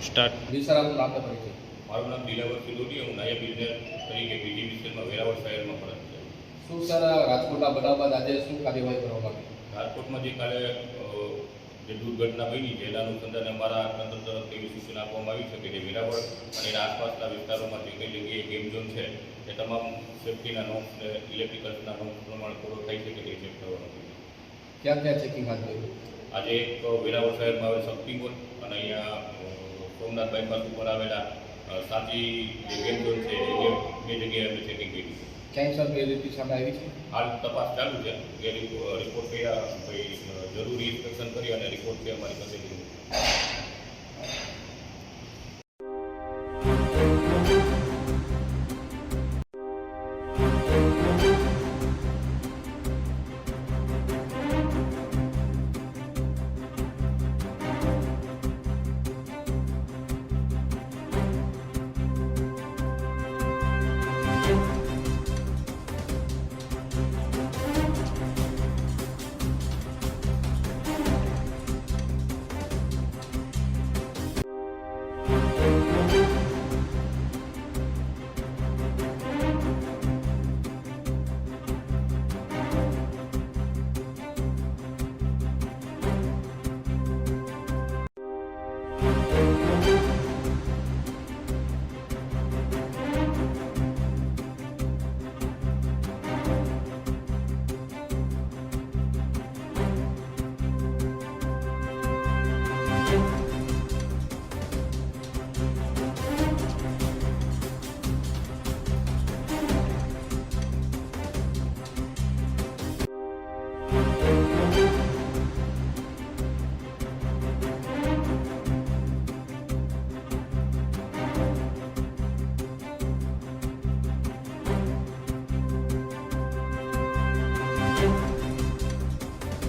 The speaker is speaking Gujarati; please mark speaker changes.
Speaker 1: સ્ટાર્ટ.
Speaker 2: વિસારાનું નામ પરિચય.
Speaker 3: મારું નામ દિલાવર સિલોડી, હું નાયબ ઇજનેર તરીકે બીજી વિસ્તારમાં વેરાવળ શહેરમાં ફરજ છે.
Speaker 2: શું સર રાજકોટના બનાવ બાદ આજે શું કાર્યવાહી કરવામાં આવી?
Speaker 3: રાજકોટમાં જે કાલે જે દુર્ઘટના બની છે એના અનુસંધાને અમારા તંત્ર તરફથી એવી સૂચના આપવામાં આવી છે કે જે વેરાવળ અને એના આસપાસના વિસ્તારોમાં જે કઈ જગ્યાએ ગેમ ઝોન છે એ તમામ સેફ્ટીના નોર્મ્સ અને ઇલેક્ટ્રિકલ્સના નોર્મ્સ પ્રમાણે પૂરો થઈ શકે તે ચેક કરવાનું છે.
Speaker 2: ક્યાં ક્યાં ચેકિંગ હાથ ધર્યું?
Speaker 3: આજે એક વેરાવળ શહેરમાં આવેલ શક્તિકોટ અને અહીંયા સોમનાથ બાયપાસ ઉપર આવેલા સાચી જે ગેમ ઝોન છે એ બે જગ્યાએ અમે ચેકિંગ કર્યું છે.
Speaker 2: ક્યાંય સર ગેરરીતિ સામે આવી છે?
Speaker 3: હાલ તપાસ ચાલુ છે. રિપોર્ટ કર્યા, જરૂરી ઇન્સ્પેક્શન કરી અને રિપોર્ટ છે અમારી પાસે.